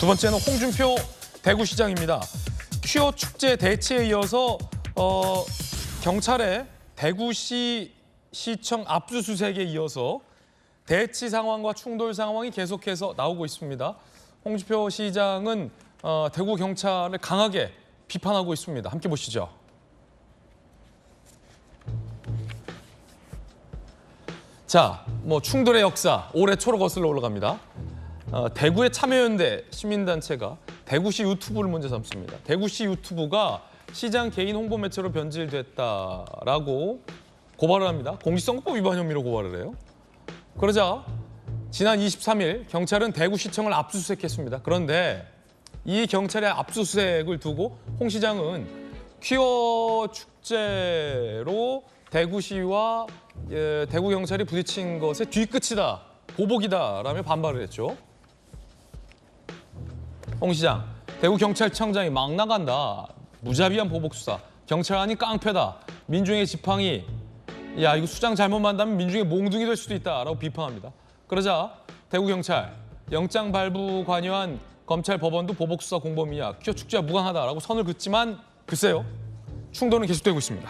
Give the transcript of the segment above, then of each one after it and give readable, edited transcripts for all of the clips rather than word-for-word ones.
두 번째는 홍준표 대구시장입니다. 퀴어 축제 대치에 이어서 경찰의 대구시 시청 압수수색에 이어서 대치 상황과 충돌 상황이 계속해서 나오고 있습니다. 홍준표 시장은 대구 경찰을 강하게 비판하고 있습니다. 함께 보시죠. 자, 충돌의 역사 올해 초로 거슬러 올라갑니다. 대구의 참여연대 시민단체가 대구시 유튜브를 문제 삼습니다. 대구시 유튜브가 시장 개인 홍보 매체로 변질됐다라고 고발을 합니다. 공직선거법 위반 혐의로 고발을 해요. 그러자 지난 23일 경찰은 대구시청을 압수수색했습니다. 그런데 이 경찰의 압수수색을 두고 홍 시장은 퀴어 축제로 대구시와 대구 경찰이 부딪힌 것의 뒤끝이다, 보복이다라며 반발을 했죠. 홍 시장, 대구 경찰청장이 막 나간다. 무자비한 보복 수사. 경찰 아닌 깡패다. 민중의 지팡이. 야, 이거 수장 잘못 만나면 민중의 몽둥이 될 수도 있다라고 비판합니다. 그러자 대구 경찰 영장 발부 관여한 검찰 법원도 보복 수사 공범이야. 퀴어 축제와 무관하다라고 선을 긋지만 글쎄요. 충돌은 계속되고 있습니다.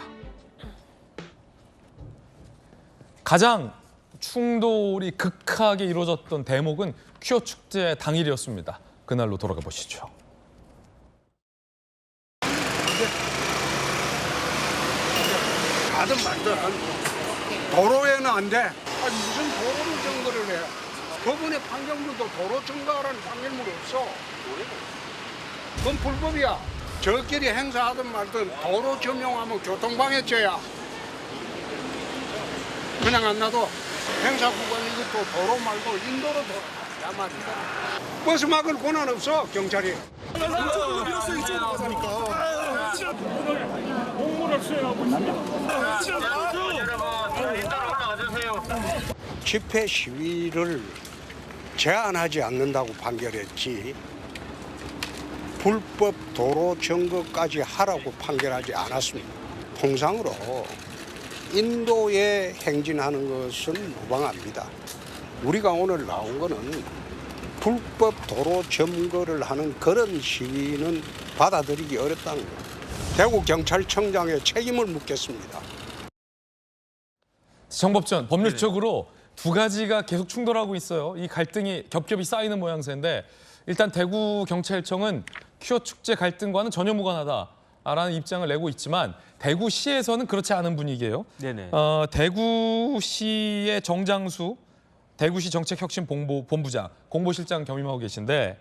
가장 충돌이 극하게 이루어졌던 대목은 퀴어 축제 당일이었습니다. 그날로 돌아가 보시죠. 가든 말든 도로에는 안 돼. 아니 무슨 도로를 점거를 해? 법원의 판결문도 도로 점거하라는 판결문 없어. 그건 불법이야. 저끼리 행사하든 말든 도로 점용하면 교통방해죄야. 그냥 안 놔도 행사 구간 이것도 도로 말고 인도로 야 말이다. 버스 막을 권한 없어 경찰이. 공무를 수행하고 있습니다. 집회 시위를 제한하지 않는다고 판결했지 불법 도로 점거까지 하라고 판결하지 않았습니다. 통상으로 인도에 행진하는 것은 무방합니다. 우리가 오늘 나온 거는 불법 도로 점거를 하는 그런 시위는 받아들이기 어렵다는 거예요. 대구 경찰청장의 책임을 묻겠습니다. 정법전 법률적으로 두 가지가 계속 충돌하고 있어요. 이 갈등이 겹겹이 쌓이는 모양새인데 일단 대구 경찰청은 퀴어 축제 갈등과는 전혀 무관하다라는 입장을 내고 있지만 대구시에서는 그렇지 않은 분위기예요. 네네. 대구시의 정장수 대구시 정책혁신본부장 공보실장 겸임하고 계신데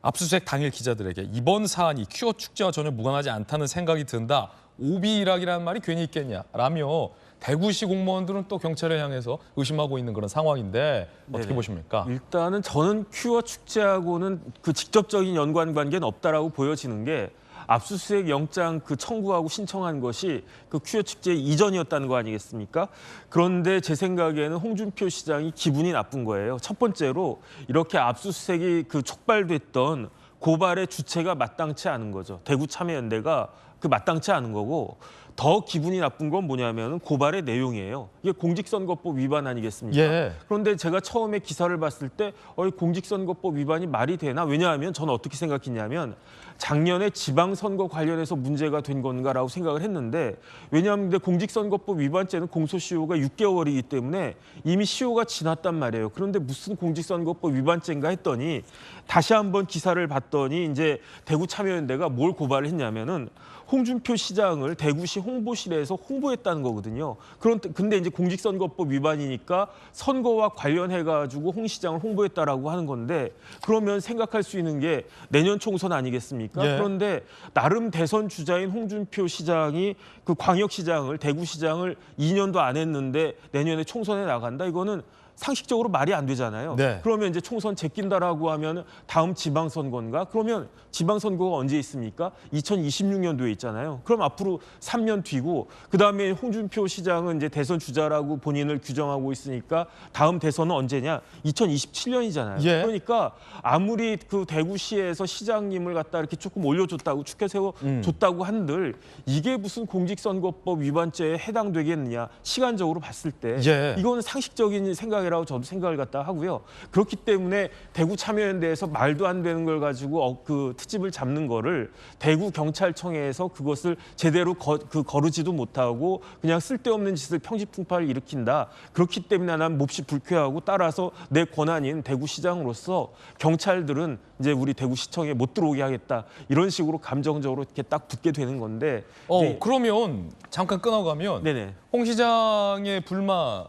압수수색 당일 기자들에게 이번 사안이 퀴어 축제와 전혀 무관하지 않다는 생각이 든다. 오비일학이라는 말이 괜히 있겠냐라며 대구시 공무원들은 또 경찰을 향해서 의심하고 있는 그런 상황인데 어떻게 네네. 보십니까? 일단은 저는 퀴어 축제하고는 그 직접적인 연관 관계는 없다라고 보여지는 게 압수수색 영장 그 청구하고 신청한 것이 그 퀴어 축제 이전이었다는 거 아니겠습니까? 그런데 제 생각에는 홍준표 시장이 기분이 나쁜 거예요. 첫 번째로 이렇게 압수수색이 그 촉발됐던 고발의 주체가 마땅치 않은 거죠. 대구 참여연대가 그 마땅치 않은 거고 더 기분이 나쁜 건 뭐냐면 고발의 내용이에요. 이게 공직선거법 위반 아니겠습니까? 예. 그런데 제가 처음에 기사를 봤을 때 공직선거법 위반이 말이 되나? 왜냐하면 저는 어떻게 생각했냐면 작년에 지방선거 관련해서 문제가 된 건가라고 생각을 했는데 왜냐하면 근데 공직선거법 위반죄는 공소시효가 6개월이기 때문에 이미 시효가 지났단 말이에요. 그런데 무슨 공직선거법 위반죄인가 했더니 다시 한번 기사를 봤더니 이제 대구 참여연대가 뭘 고발을 했냐면은 홍준표 시장을 대구시 홍보실에서 홍보했다는 거거든요. 근데 이제 공직선거법 위반이니까 선거와 관련해가지고 홍 시장을 홍보했다라고 하는 건데 그러면 생각할 수 있는 게 내년 총선 아니겠습니까? 예. 그런데 나름 대선 주자인 홍준표 시장이 그 광역시장을 대구시장을 2년도 안 했는데 내년에 총선에 나간다? 이거는 상식적으로 말이 안 되잖아요. 네. 그러면 이제 총선 제낀다라고 하면 다음 지방선거인가? 그러면 지방선거가 언제 있습니까? 2026년도에 있잖아요. 그럼 앞으로 3년 뒤고 그다음에 홍준표 시장은 이제 대선 주자라고 본인을 규정하고 있으니까 다음 대선은 언제냐? 2027년이잖아요. 예. 그러니까 아무리 그 대구시에서 시장님을 갖다 이렇게 조금 올려줬다고 축해 세워줬다고 한들 이게 무슨 공직선거법 위반죄에 해당되겠느냐? 시간적으로 봤을 때 예. 이거는 상식적인 생각이 생각이라고 저도 생각을 갖다 하고요. 그렇기 때문에 대구 참여연대에서 말도 안 되는 걸 가지고 그 트집을 잡는 거를 대구 경찰청에서 그것을 제대로 거르지도 못하고 그냥 쓸데없는 짓을 평지풍파를 일으킨다. 그렇기 때문에 난 몹시 불쾌하고 따라서 내 권한인 대구시장으로서 경찰들은 이제 우리 대구시청에 못 들어오게 하겠다. 이런 식으로 감정적으로 이렇게 딱 붙게 되는 건데. 이제 그러면 잠깐 끊어가면 네네. 홍 시장의 불만,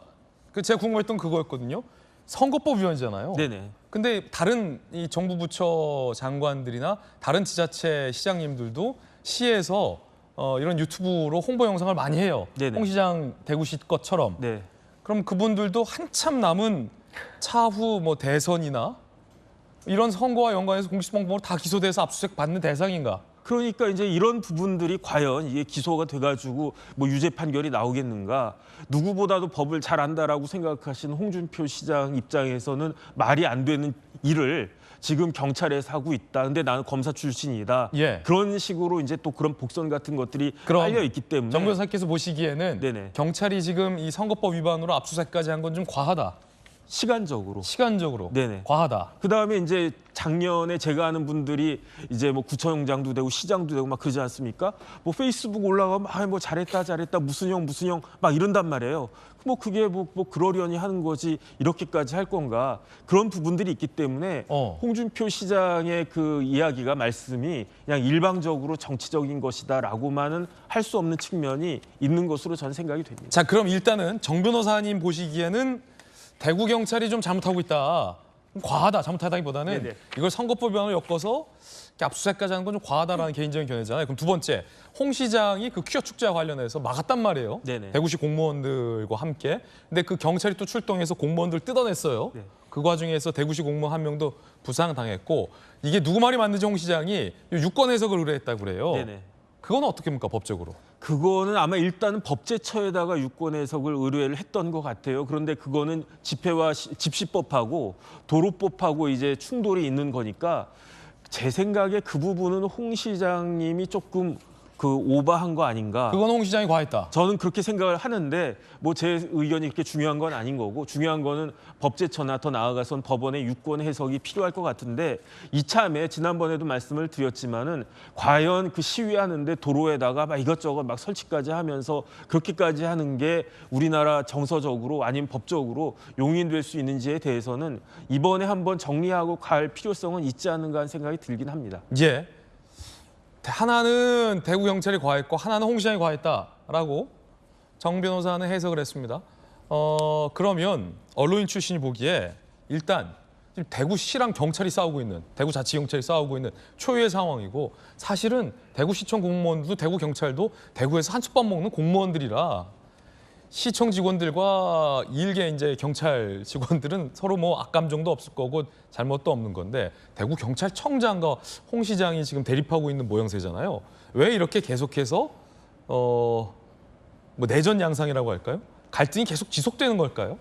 제가 궁금했던 그거였거든요. 선거법 위반이잖아요. 네네. 근데 다른 이 정부 부처 장관들이나 다른 지자체 시장님들도 시에서 이런 유튜브로 홍보 영상을 많이 해요. 네네. 홍 시장 대구시 것처럼. 네. 그럼 그분들도 한참 남은 차후 뭐 대선이나 이런 선거와 연관해서 공직선거법으로 다 기소돼서 압수수색 받는 대상인가? 그러니까 이제 이런 부분들이 과연 이게 기소가 돼가지고 뭐 유죄 판결이 나오겠는가? 누구보다도 법을 잘 안다라고 생각하시는 홍준표 시장 입장에서는 말이 안 되는 일을 지금 경찰에서 하고 있다. 근데 나는 검사 출신이다. 예. 그런 식으로 이제 또 그런 복선 같은 것들이 그럼 깔려 있기 때문에. 정 변호사께서 보시기에는 네네. 경찰이 지금 이 선거법 위반으로 압수수색까지 한 건 좀 과하다. 시간적으로. 시간적으로 네네. 과하다. 그다음에 이제 작년에 제가 아는 분들이 이제 뭐 구청장도 되고 시장도 되고 막 그러지 않습니까? 뭐 페이스북 올라가면 뭐 잘했다 무슨 형 막 이런단 말이에요. 뭐 그게 뭐 그러려니 하는 거지 이렇게까지 할 건가? 그런 부분들이 있기 때문에 홍준표 시장의 그 이야기가 말씀이 그냥 일방적으로 정치적인 것이다라고만은 할 수 없는 측면이 있는 것으로 저는 생각이 됩니다. 자, 그럼 일단은 정 변호사님 보시기에는 대구 경찰이 좀 잘못하고 있다. 과하다. 잘못하다기보다는 네네. 이걸 선거법 위반으로 엮어서 이렇게 압수수색까지 하는 건 좀 과하다라는 개인적인 견해잖아요. 그럼 두 번째, 홍 시장이 그 퀴어 축제와 관련해서 막았단 말이에요. 네네. 대구시 공무원들과 함께. 근데 그 경찰이 또 출동해서 공무원들 뜯어냈어요. 네. 그 과정에서 대구시 공무원 한 명도 부상당했고, 이게 누구 말이 맞는지 홍 시장이 유권 해석을 의뢰했다고 그래요. 네네. 그건 어떻게 합니까, 법적으로? 그거는 아마 일단은 법제처에다가 유권 해석을 의뢰를 했던 것 같아요. 그런데 그거는 집회와 집시법하고 도로법하고 이제 충돌이 있는 거니까 제 생각에 그 부분은 홍 시장님이 조금 그 오버한 거 아닌가. 그건 홍 시장이 과했다. 저는 그렇게 생각을 하는데 뭐 제 의견이 그렇게 중요한 건 아닌 거고 중요한 거는 법제처나 더 나아가선 법원의 유권 해석이 필요할 것 같은데 이참에 지난번에도 말씀을 드렸지만은 과연 그 시위하는데 도로에다가 막 이것저것 막 설치까지 하면서 그렇게까지 하는 게 우리나라 정서적으로 아니면 법적으로 용인될 수 있는지에 대해서는 이번에 한번 정리하고 갈 필요성은 있지 않는가 하는 생각이 들긴 합니다. 예. 하나는 대구 경찰이 과했고 하나는 홍 시장이 과했다라고 정 변호사는 해석을 했습니다. 그러면 언론인 출신이 보기에 일단 지금 대구시랑 경찰이 싸우고 있는, 대구자치경찰이 싸우고 있는 초유의 상황이고 사실은 대구시청 공무원도 대구 경찰도 대구에서 한솥밥 먹는 공무원들이라 시청 직원들과 일개 이제 경찰 직원들은 서로 뭐 악감정도 없을 거고 잘못도 없는 건데 대구 경찰청장과 홍 시장이 지금 대립하고 있는 모양새잖아요. 왜 이렇게 계속해서 뭐 내전 양상이라고 할까요? 갈등이 계속 지속되는 걸까요?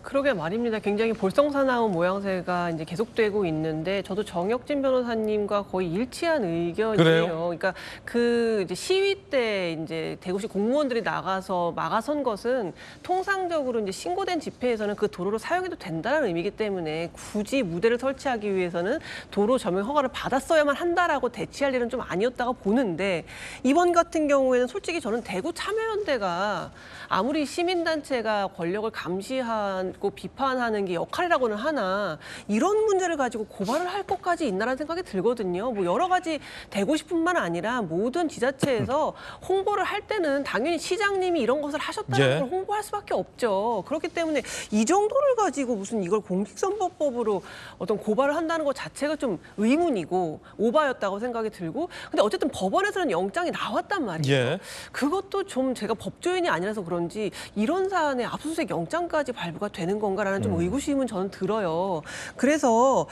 그러게 말입니다. 굉장히 볼썽사나운 모양새가 이제 계속되고 있는데 저도 정혁진 변호사님과 거의 일치한 의견이에요. 그래요? 그러니까 그 이제 시위 때 이제 대구시 공무원들이 나가서 막아선 것은 통상적으로 이제 신고된 집회에서는 그 도로를 사용해도 된다는 의미이기 때문에 굳이 무대를 설치하기 위해서는 도로 점용 허가를 받았어야만 한다라고 대치할 일은 좀 아니었다고 보는데 이번 같은 경우에는 솔직히 저는 대구 참여연대가 아무리 시민단체가 권력을 감시하고 비판하는 게 역할이라고는 하나 이런 문제를 가지고 고발을 할 것까지 있나라는 생각이 들거든요. 뭐 여러 가지 대구시뿐만 아니라 모든 지자체에서 홍보를 할 때는 당연히 시장님이 이런 것을 하셨다는 예. 걸 홍보할 수밖에 없죠. 그렇기 때문에 이 정도를 가지고 무슨 이걸 공직선거법으로 어떤 고발을 한다는 것 자체가 좀 의문이고 오바였다고 생각이 들고 근데 어쨌든 법원에서는 영장이 나왔단 말이에요. 예. 그것도 좀 제가 법조인이 아니라서 그런지 이런 사안에 압수수색 영장까지 발부가 되는 건가라는 좀 의구심은 저는 들어요. 그래서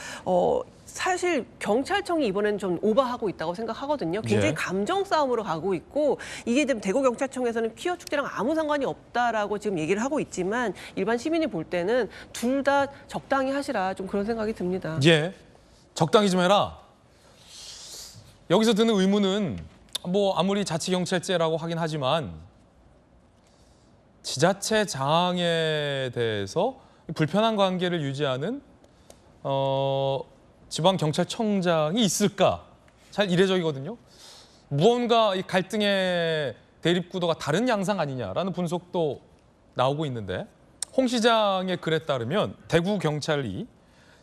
사실 경찰청이 이번에는 좀 오버하고 있다고 생각하거든요. 굉장히 예. 감정 싸움으로 가고 있고 이게 지금 대구 경찰청에서는 퀴어 축제랑 아무 상관이 없다라고 지금 얘기를 하고 있지만 일반 시민이 볼 때는 둘 다 적당히 하시라 좀 그런 생각이 듭니다. 예. 적당히 좀 해라. 여기서 드는 의문은 뭐 아무리 자치경찰제라고 하긴 하지만 지자체 장에 대해서 불편한 관계를 유지하는 지방경찰청장이 있을까? 잘 이례적이거든요. 무언가 이 갈등의 대립 구도가 다른 양상 아니냐라는 분석도 나오고 있는데 홍 시장의 글에 따르면 대구경찰이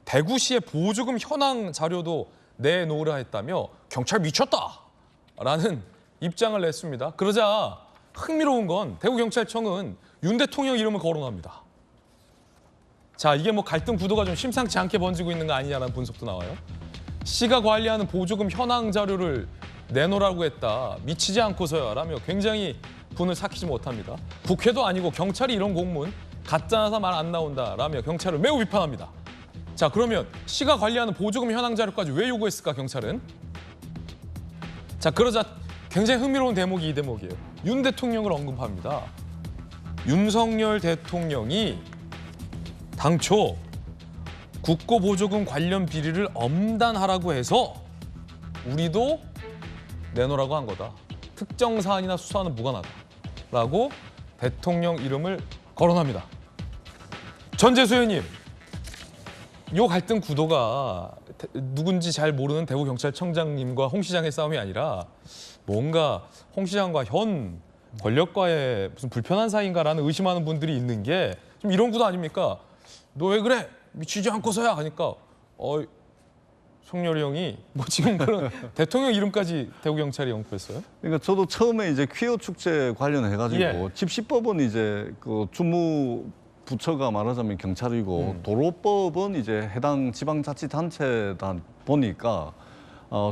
대구시의 보조금 현황 자료도 내놓으라 했다며 경찰 미쳤다라는 입장을 냈습니다. 그러자 흥미로운 건 대구경찰청은 윤 대통령 이름을 거론합니다. 자, 이게 뭐 갈등 구도가 좀 심상치 않게 번지고 있는 거 아니냐라는 분석도 나와요. 시가 관리하는 보조금 현황 자료를 내놓으라고 했다. 미치지 않고서야 라며 굉장히 분을 삭히지 못합니다. 국회도 아니고 경찰이 이런 공문 가짜나서 말 안 나온다라며 경찰을 매우 비판합니다. 자, 그러면 시가 관리하는 보조금 현황 자료까지 왜 요구했을까 경찰은? 자, 그러자 굉장히 흥미로운 대목이 이 대목이에요. 윤 대통령을 언급합니다. 윤석열 대통령이 당초 국고보조금 관련 비리를 엄단하라고 해서 우리도 내놓으라고 한 거다. 특정 사안이나 수사는 무관하다라고 대통령 이름을 거론합니다. 전재수 의원님, 이 갈등 구도가 누군지 잘 모르는 대구경찰청장님과 홍 시장의 싸움이 아니라 뭔가 홍 시장과 현 권력과의 무슨 불편한 사이인가라는 의심하는 분들이 있는 게 좀 이런 구도 아닙니까? 너 왜 그래? 미치지 않고서야 하니까 송렬이 형이 뭐 지금 그런 대통령 이름까지 대구경찰이 언급했어요? 그러니까 저도 처음에 이제 퀴어 축제 관련해 가지고 예. 집시법은 이제 그 주무 부처가 말하자면 경찰이고 도로법은 이제 해당 지방자치단체다 보니까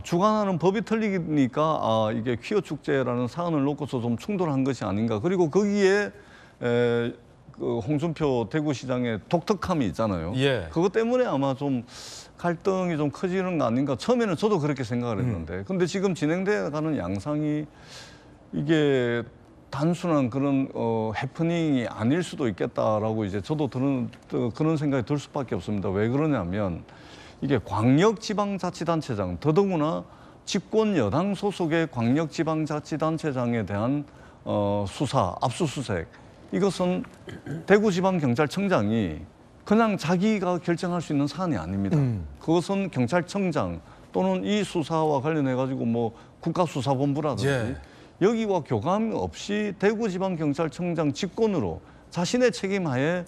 주관하는 법이 틀리니까 이게 퀴어 축제라는 사안을 놓고서 좀 충돌한 것이 아닌가. 그리고 거기에 그 홍준표 대구시장의 독특함이 있잖아요. 예. 그것 때문에 아마 좀 갈등이 좀 커지는 거 아닌가. 처음에는 저도 그렇게 생각을 했는데, 근데 지금 진행되어가는 양상이 이게 단순한 그런 해프닝이 아닐 수도 있겠다라고 이제 저도 그런 생각이 들 수밖에 없습니다. 왜 그러냐면 이게 광역지방자치단체장, 더더구나 집권 여당 소속의 광역지방자치단체장에 대한 수사, 압수수색, 이것은 대구지방경찰청장이 그냥 자기가 결정할 수 있는 사안이 아닙니다. 그것은 경찰청장 또는 이 수사와 관련해 가지고 뭐 국가수사본부라든지 예. 여기와 교감 없이 대구지방경찰청장 직권으로 자신의 책임하에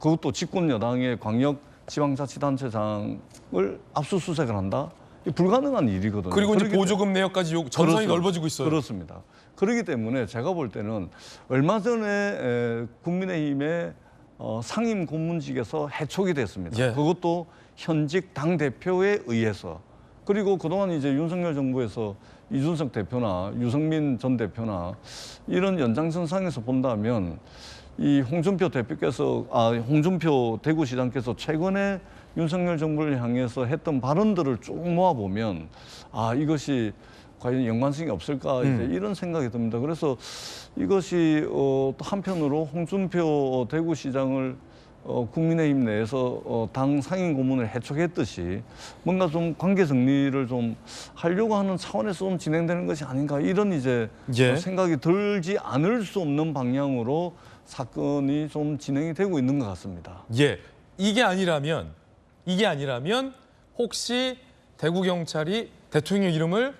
그것도 집권 여당의 광역지방자치단체장을 압수수색을 한다? 이 불가능한 일이거든요. 그리고 이제 그렇기 보조금 내역까지 전선이 그렇습니다. 넓어지고 있어요. 그렇습니다. 그렇기 때문에 제가 볼 때는 얼마 전에 국민의힘의 상임 고문직에서 해촉이 됐습니다. 예. 그것도 현직 당대표에 의해서. 그리고 그동안 이제 윤석열 정부에서 이준석 대표나 유승민 전 대표나 이런 연장선상에서 본다면 이 홍준표 대구시장께서 최근에 윤석열 정부를 향해서 했던 발언들을 쭉 모아보면 이것이 과연 연관성이 없을까 이제 이런 생각이 듭니다. 그래서 이것이 또 한편으로 홍준표 대구시장을 국민의힘 내에서 당 상임 고문을 해촉했듯이 뭔가 좀 관계 정리를 좀 하려고 하는 차원에서 좀 진행되는 것이 아닌가 이런 이제 예. 생각이 들지 않을 수 없는 방향으로 사건이 좀 진행이 되고 있는 것 같습니다. 예, 이게 아니라면 혹시 대구경찰이 대통령 이름을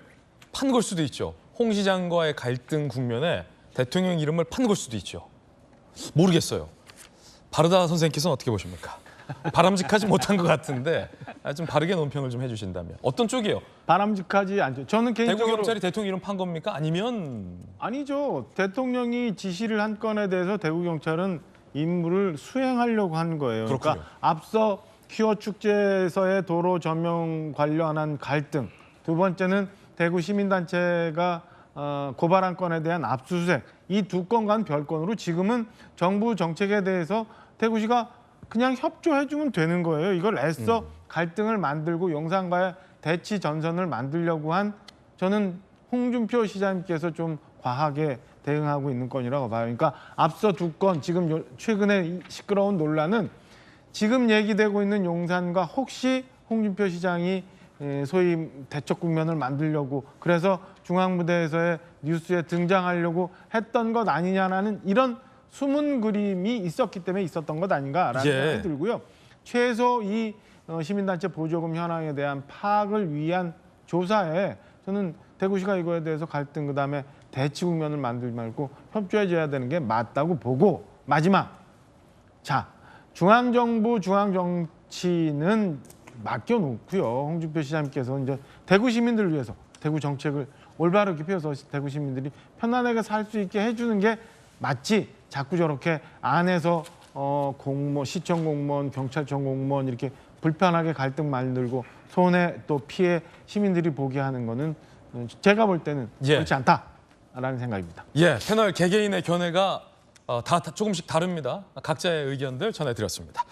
판 걸 수도 있죠. 홍 시장과의 갈등 국면에 대통령 이름을 판 걸 수도 있죠. 모르겠어요. 바르다 선생님께서는 어떻게 보십니까? 바람직하지 못한 것 같은데 좀 바르게 논평을 좀 해주신다면 어떤 쪽이에요? 바람직하지 않죠. 저는 개인적으로 대구경찰이 대통령 이름 판 겁니까? 아니면 아니죠. 대통령이 지시를 한 건에 대해서 대구경찰은 임무를 수행하려고 한 거예요. 그렇군요. 그러니까 앞서 퀴어 축제에서의 도로 점용 관련한 갈등, 두 번째는 대구 시민단체가 고발한 건에 대한 압수수색, 이 두 건과는 별건으로 지금은 정부 정책에 대해서 대구시가 그냥 협조해주면 되는 거예요. 이걸 애써 갈등을 만들고 용산과의 대치 전선을 만들려고 한 저는 홍준표 시장님께서 좀 과하게 대응하고 있는 건이라고 봐요. 그러니까 앞서 두 건, 지금 최근에 시끄러운 논란은 지금 얘기되고 있는 용산과 혹시 홍준표 시장이 소위 대척 국면을 만들려고 그래서 중앙무대에서의 뉴스에 등장하려고 했던 것 아니냐라는 이런 숨은 그림이 있었기 때문에 있었던 것 아닌가라는 예. 생각이 들고요. 최소 이 시민단체 보조금 현황에 대한 파악을 위한 조사에 저는 대구시가 이거에 대해서 갈등 그다음에 대치 국면을 만들지 말고 협조해줘야 되는 게 맞다고 보고 마지막 자 중앙정부 중앙정치는 맡겨놓고요. 홍준표 시장님께서 이제 대구 시민들을 위해서 대구 정책을 올바르게 펴서 대구 시민들이 편안하게 살 수 있게 해주는 게 맞지. 자꾸 저렇게 안에서 공무원, 시청 공무원, 경찰청 공무원 이렇게 불편하게 갈등 만들고 손해 또 피해 시민들이 보게 하는 거는 제가 볼 때는 예. 그렇지 않다라는 생각입니다. 예, 패널 개개인의 견해가 다 조금씩 다릅니다. 각자의 의견들 전해드렸습니다.